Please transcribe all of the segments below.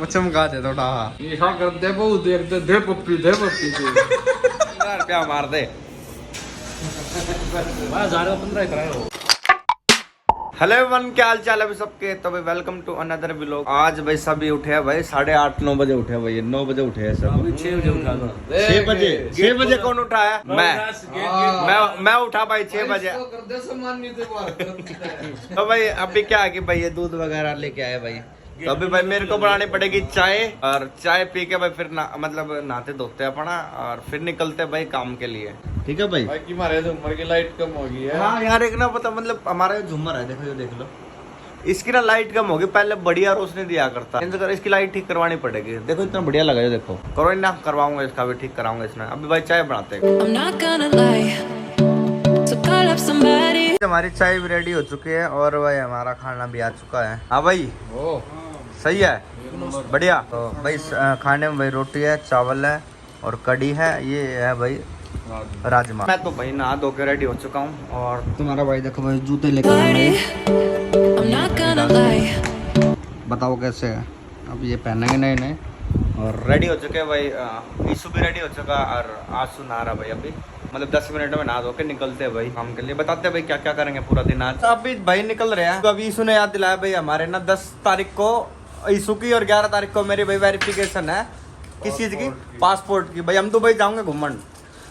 चमका दे थोड़ा ऐसा करते बहुत देखते दे पप्पी से रुपया मार दे। 15 कराए। हेलो एवरीवन, क्या हाल चाल है भाई सबके। तो भाई वेलकम टू अनदर व्लॉग। आज भाई सभी उठे हैं भाई 8:30-9 बजे उठे हैं भाई, 9 बजे उठे हैं सब। 6 बजे उठा था। 6 बजे कौन उठाया? मैं उठा भाई 6 बजे। तो भाई अभी क्या है कि भाई ये दूध वगैरह लेके आए भाई, तो अभी भाई मेरे को बनानी पड़ेगी चाय, और चाय पी के भाई फिर मतलब नहाते धोते अपना और फिर निकलते भाई काम के लिए। ठीक है भाई। भाई की मारे तो उम्र की लाइट कम हो गई है। हाँ यार, एक ना पता मतलब हमारा जो झूमर है, देखो ये देख लो, इसकी ना लाइट कम होगी, पहले बढ़िया रोशनी दिया करता है। इसकी लाइट ठीक करवानी पड़ेगी। देखो इतना बढ़िया लगा है, देखो करो ना, करवाऊंगा इसका भी ठीक कराऊंगा इसमें। अभी भाई चाय बनाते हैं। हमारी चाय भी रेडी हो चुकी है और भाई हमारा खाना भी आ चुका है। हाँ भाई, ओ सही है, बढ़िया। तो भाई खाने में भाई रोटी है, चावल है और कड़ी है। ये है भाई राजमा। मैं तो भाई नहा धो के रेडी हो चुका हूँ और तुम्हारा भाई देखो भाई जूते लेकर बताओ कैसे है। अब ये पहनेंगे नए नए और रेडी हो चुके हैं भाई। ईशु भी रेडी हो चुका और आंसू नहा रहा भाई। अभी मतलब 10 मिनट में नहा धो के निकलते हैं भाई काम के लिए। बताते हैं भाई क्या क्या करेंगे पूरा दिन आज। अभी भाई निकल रहे हैं। तो अभी ईशु ने याद दिलाया भाई, हमारे ना 10 तारीख को ईशु की और 11 तारीख को मेरी भाई वेरिफिकेशन है। किस चीज़ की? पासपोर्ट की। भाई हम तो भाई जाऊँगे घूमन।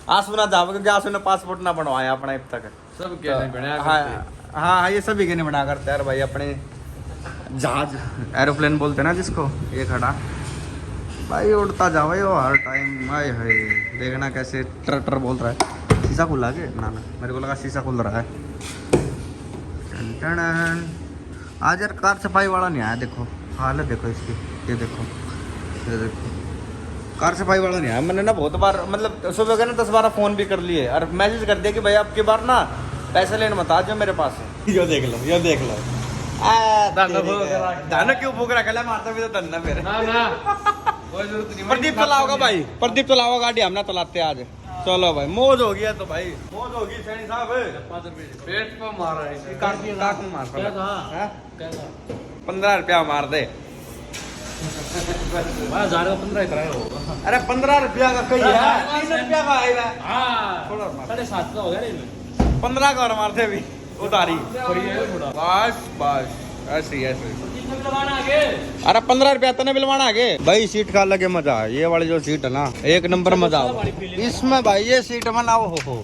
आंसू ना जाओगे क्योंकि आंसू ने पासपोर्ट ना बनवाया अपना अब तक। सब क्या बनाया हाँ हाँ, ये सभी के नहीं बना करते यार भाई। अपने जहाज एरोप्लेन बोलते ना जिसको, ये खड़ा भाई उड़ता जा भाई वो हर टाइम। हाय हाय, देखना कैसे टर टर बोल रहा है। शीशा खुला के ना मेरे को लगा शीशा खुल रहा है। आज यार कार सफाई वाला नहीं आया। देखो हालत देखो इसकी, ये देखो ये देखो, कार सफाई वाला नहीं आया। मैंने ना बहुत बार मतलब सुबह के ना 10-12 फ़ोन भी कर लिए और मैसेज कर दिया कि भाई आपकी बार ना पैसे लेने मत आ जाओ मेरे पास। यो देख लो, यो देख लो। धन क्यों भूख रखा है? मारता भी तो धन मेरे। कोई जरूरत नहीं। प्रदीप चलाओगा भाई, प्रदीप चलाओगा गाड़ी, हम ना चलाते आज। चलो भाई, मौज हो गया तो भाई, मौज होगी सैनी साहब। पेट पे मारा है। काक में मार 15 रुपया मार दे। 15 कराए होगा। अरे 15 रुपया का कहीं है, 3 रुपया का आएगा। थोड़ा 7.5 का हो गया रे। 15 का और मारते अभी उतारी। बस बस ऐसे ऐसे। अरे 15 रुपया तने बिलवाना आगे भाई। सीट का लगे मजा, ये वाली जो सीट है ना एक नंबर मजा इसमें भाई। ये सीट में ना हो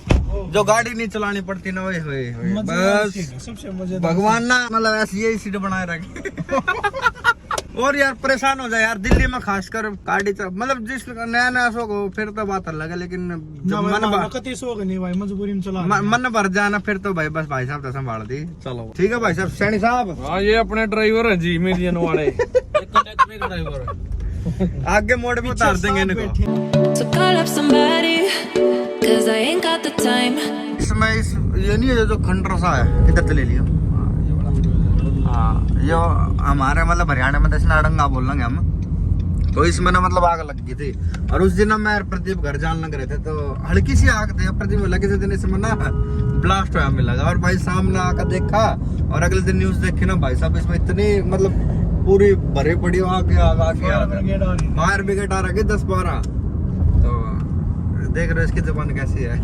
जो गाड़ी नहीं चलानी पड़ती ना, वही बस सबसे मजेदार भगवान ना मतलब ऐसी यही सीट बनाए रखे। और यार परेशान हो जाए यार दिल्ली में, खासकर गाड़ी मतलब जिस नया शौक हो फिर तो बात अलग है, लेकिन जब नहीं भाई मजबूरी में चला मन भर जाना फिर तो भाई बस भाई साहब तो संभाल दी। चलो ठीक है भाई साहब। सैनी साहब हाँ, ये अपने ड्राइवर है जी, मेरियन वाले। आगे मोड़ में उतार देंगे इनको। इसमें ये नहीं है जो खंडर सा है, इधर से ले लियो। हाँ, ये हमारे मतलब हरियाणा में दस नाडंगा बोल लेंगे हम। तो इसमें ना मतलब आग लग गई थी और उस दिन ना मैं प्रदीप घर जान लग रहे थे तो हल्की सी आग थी। प्रदीप बोला किसी दिन इसमें ना ब्लास्ट हुआ मिला और भाई सामने आकर देखा और अगले दिन न्यूज देखी ना भाई साहब, इसमें इतनी मतलब पूरी भरी पड़ी आग फायर ब्रिगेड आ रखी 10-12। तो देख रहे इसकी जुबान कैसी है।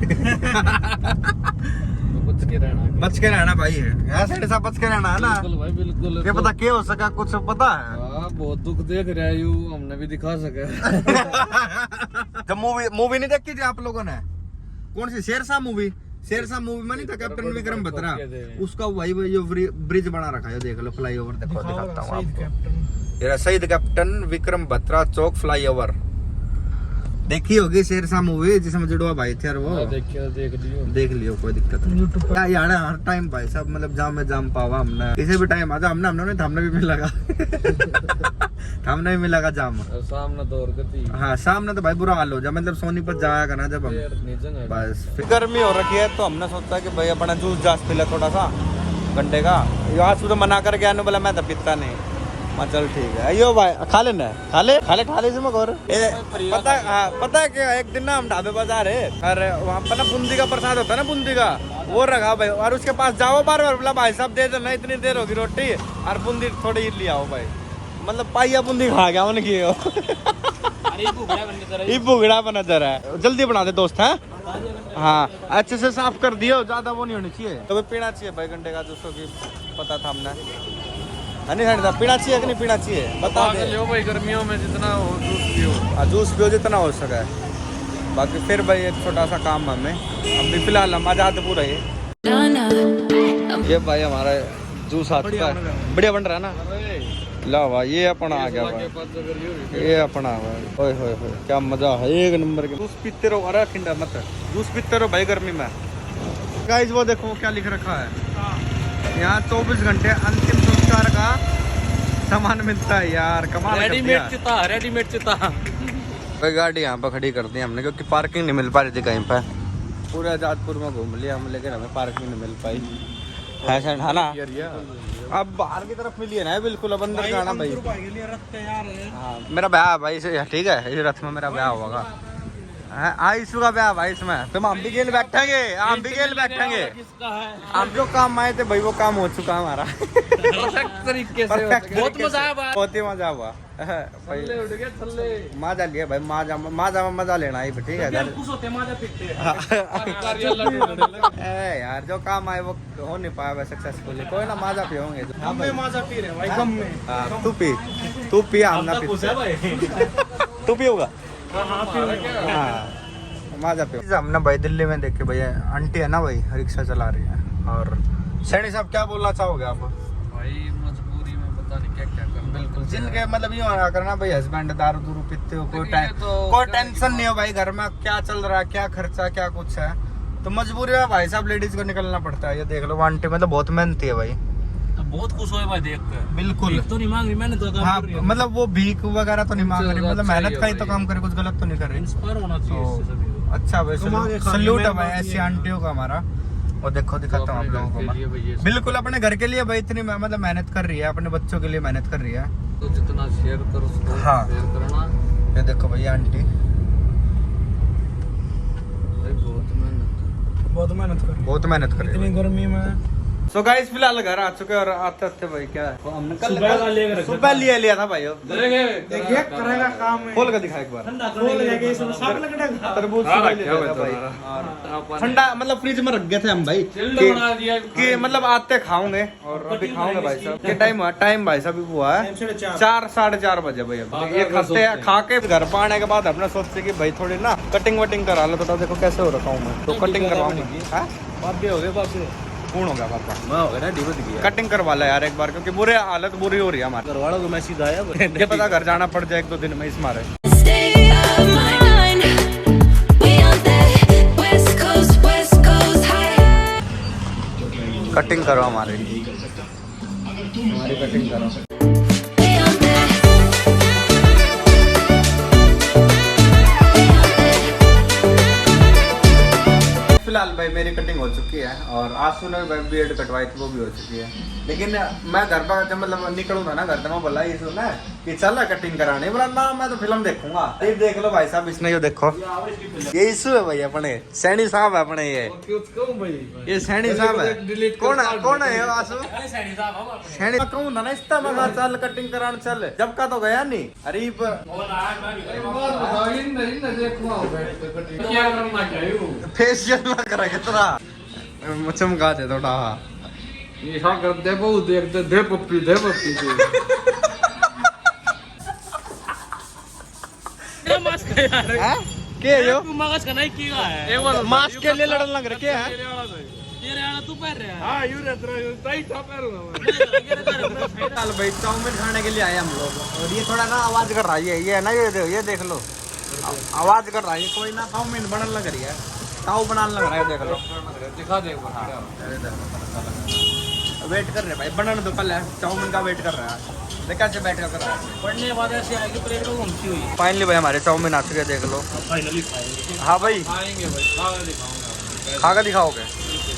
बच के रहना भाई है, ऐसे सब बच के रहना है ना। भाई बिल्कुल। क्या पता क्या हो सका, कुछ पता है। बहुत दुख देख रहा है, हमने भी दिखा सके। जब मूवी नहीं देखी थी आप लोगों ने? कौन सी? शेरशाह मूवी में नहीं था कैप्टन विक्रम बत्रा, उसका वही जो ब्रिज बना रखा है, देख लो फ्लाई ओवर। देखो दिखाता हूँ आपको, शहीद कैप्टन विक्रम बत्रा चौक फ्लाई ओवर। देखी होगी शेरशाह मूवी जिसमें जुड़वा भाई थे और वो देख लियो, कोई दिक्कत नहीं यार। हर टाइम भाई साहब मतलब जाम में जाम पावा हमने, किसी भी टाइम आजा हमने भी मिलेगा। हमने भी मिलेगा जाम सामने दौड़ करती। हाँ सामने तो भाई बुरा हाल हो जाए, मतलब सोनीपत जाया करना जब हम। बस गर्मी हो रखी है तो हमने सोचा कि भाई अपना जूस जास पिला थोड़ा सा घंटे का। आज सुबह मना कर गया, बोला मैं तो पीता नहीं। चल ठीक है यो भाई, खा लेना, खा ले इसमें और पता है क्या, एक दिन ना हम ढाबे बाजार है और वहाँ पर ना बूंदी का प्रसाद होता है ना, बूंदी का वो रखा भाई, और उसके पास जाओ बार बार, बोला भाई साहब दे देना, इतनी देर होगी रोटी और बूंदी थोड़ी ही ले आओ भाई। मतलब पाइया बूंदी खा गया उनकी। ये भुगड़ा बना जा रहा है, जल्दी बना दे दोस्त है। हाँ अच्छे से साफ कर दियो, ज्यादा वो नहीं होनी चाहिए। तो पीना चाहिए भाई घंटे का जूसों की, पता था हमने। नहीं था पीना चाहिए कि नहीं पीना चाहिए बता दे भाई, गर्मियों में जितना हो जूस पियो। जूस पियो जितना हो सके। बाकी फिर भाई एक छोटा सा काम हमें, अभी फिलहाल हम आजाद पूरा ये भाई हमारा जूस आ चुका है, बढ़िया बन रहा है ना। ला भाई ये अपना आ गया भाई, ये अपना भाई। ओए होए होए क्या मजा है, एक नंबर के। जूस पीते रहो, अरे ठंडा मत, जूस पीते रहो भाई गर्मी में। गाइस वो देखो क्या लिख रखा है यहाँ, 24 घंटे अंतिम संस्कार का सामान मिलता है यार, कमाल। रेडीमेड चिता, रेडीमेड चिता। भाई गाड़ी यहाँ पर खड़ी कर दी हमने, क्योंकि पार्किंग नहीं मिल पा रही थी कहीं पर। पूरे आजादपुर में घूम लिया हम, लेकिन हमें पार्किंग नहीं मिल पाई है ना। अब बाहर की तरफ मिली है ना बिल्कुल, अब अंदर जाना भाई। हाँ मेरा ब्याह है भाई, ठीक है, इस रथ में मेरा ब्याह होगा। आयुषु का ब्याह भाई इसमें, तुम हम भी गेल बैठेंगे, हम भी गेल बैठेंगे। हम जो काम आए थे भाई वो काम हो चुका हमारा परफेक्ट तरीके से। बहुत मजा आया, बहुत ही मजा हुआ भाई। मजा लिया भाई, मजा लेना है ठीक है। यार जो काम आए वो हो नहीं पाया सक्सेसफुली, कोई ना मजा पियोगे। मजा पी रहे भाई, गम में। तू पी हम ना पी, तू पियोगा। हाँ मजा पियो। हमने भाई दिल्ली में देखे भाई आंटी है ना भाई, रिक्शा चला रही है। और सैनी साहब क्या बोलना चाहोगे आप? भाई मजबूरी में पता नहीं क्या क्या करना। बिल्कुल, जिनके मतलब ये होना करना भाई, हस्बैंड दारू दूरू पीते हो, कोई तो कोई टेंशन नहीं हो भाई, घर में क्या चल रहा है, क्या खर्चा क्या कुछ है, तो मजबूरी में भाई साहब लेडीज को निकलना पड़ता है। ये देख लो वो आंटी मतलब बहुत मेहनती है भाई, बहुत खुश हुए भाई देख कर। बिल्कुल तो नहीं मांग रही, मैंने तो हाँ मतलब वो भीख वगैरह तो नहीं मांग रही, मतलब मेहनत का ही तो काम करे, कुछ गलत तो नहीं कर रही। इंस्पायर होना चाहिए तो इससे सभी। अच्छा भाई सल्यूट है भाई ऐसी आंटियों का हमारा। और देखो दिखाता हूँ आप लोगों को मैं, बिल्कुल अपने घर के लिए भाई इतनी मतलब मेहनत कर रही है, अपने बच्चों के लिए मेहनत कर रही है। तो जितना शेयर करो उसको हाँ। शेयर करना। ये देखो भैया आंटी बहुत मेहनत कर बहुत मेहनत कर रही इतनी है। गर्मी में। सो गाइस फिलहाल घर आ चुके और आते आते भाई क्या है हमने कल सुबह लिया था भाई। देखिए करेगा काम में। खोल कर दिखा एक बार, खोल लेके इसमें सब लगेगा। तरबूज सुबह लिया था भाई, ठंडा मतलब फ्रिज में रख गए थे हम भाई कि मतलब आते खाओगे, और अभी खाओगे भाई साहब। के टाइम भाई साहब हुआ है 4 साढ़े 4 बजे भाई। अब ये खाते हैं, खा के घर पर आने के बाद अपने सोचते कि भाई थोड़ी ना कटिंग वटिंग करा लो, तो देखो कैसे हो रखा हूँ मैं, तो कटिंग करवाऊंगा। पूर्ण हो गया पापा, मैं हो गया ना डिबत गया, कटिंग करवा ला यार एक बार, क्योंकि बुरे हालत बुरी हो रही है हमारे घर वालों को। मैं सीधा आया ये पता घर जाना पड़ जाए 1-2 दिन में इस मारे। कटिंग करो हमारी कटिंग करो। फिलहाल भाई मेरी कटिंग हो चुकी है, और आंसू ने भाई बीएड कटवाई थी वो भी हो चुकी है। लेकिन मैं घर पर जब मतलब निकलूँ था ना घर से, मैं बोला ये सुना कि चल कटिंग कराने, बोला ना मैं तो फिल्म देखूंगा। ये देख लो भाई साहब, इसने ये देखो ये इशू है भाई अपने सैनी साहब है अपने, ये सैनी साहब है। कौन है आंसू? सैनी कहूँ था ना इस्ता मैं चल कटिंग कराने चल, जब का तो गया नहीं। अरे फेशियल ना करा कितना चमका दे थोड़ा। ये हाँ कर दे बहुत देखते दे पप्पी दे पप्पी ये मास्क है यार, के यो मास्क का नहीं किया है, मास्क के लिए लड़न लग रहे क्या है? ये रहना तू पहन रहा है। हां यू रहता है टाइट था पहनूंगा मैं। चल भाई चाउमीन खाने के लिए आए हम लोग, और ये थोड़ा ना आवाज कर रहा है, ये है ना ये देख लो आवाज कर रहा है कोई ना, चाउमीन बनने लग रही है, ताऊ बनाने लग रहा है, देख लो दिखा दे एक बार। वेट कर रहे भाई, बनाने तो पहले चाउमीन का वेट कर रहा है, देख कैसे बैठ कर रहा है। पढ़ने बाद ऐसे आएगी प्लेट में घूमती हुई। फाइनली भाई हमारे चाउमीन आ चुके, देख लो। फाइनली खाएंगे। हाँ भाई खाएंगे भाई, खा के दिखाऊंगा। खा कर दिखाओगे?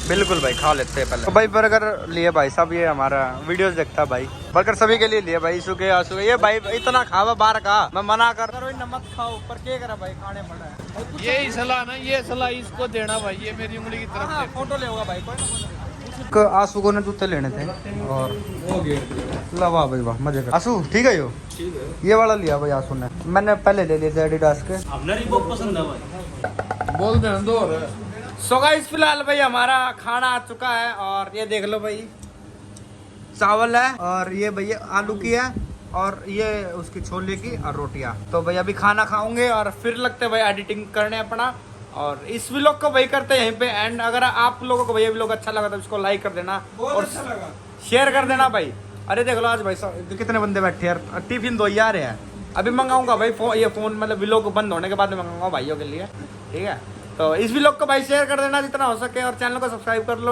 बिल्कुल भाई खा लेते हैं पहले। तो भाई बर्गर लिए भाई साहब, ये हमारा वीडियोस देखता भाई, बर्गर सभी के लिए लिए भाई, इशू के आंसू के। ये भाई इतना खावा बाहर का, मैं मना कर रहा हूँ मत खाओ, पर क्या करा भाई खाने पड़ा है। यही सलाह ना, ये सलाह इसको देना भाई, ये मेरी उंगली की तरफ से। फोटो ले होगा भाई आंसू को ने जूते लेने थे और ला वाह भाई वाह मजे कर। आंसू ठीक है यो, ये वाला लिया भाई आंसू ने, मैंने पहले ले लिए थे एडिडास के। अपना रिबॉक पसंद है भाई। बोल देना दो और सो गाइस फिलहाल भाई हमारा खाना आ चुका है और ये देख लो भाई, चावल है और ये भैया आलू की है और ये उसकी छोले की और रोटियां। तो भाई अभी खाना खाऊंगे और फिर लगते हैं भाई एडिटिंग करने अपना, और इस व्लॉग को भाई करते हैं यहीं पे एंड। अगर आप लोगों को भैया व्लॉग अच्छा लगा तो इसको लाइक कर देना और शेयर कर देना भाई। अरे देख लो आज भाई कितने बंदे बैठे यार, टिफिन दो ही आ रहे हैं। अभी मंगाऊंगा भाई ये फोन मतलब व्लॉग बंद होने के बाद में मंगाऊंगा भाइयों के लिए, ठीक है। तो इस व्लॉग को भाई शेयर कर देना जितना हो सके और चैनल को सब्सक्राइब कर लो।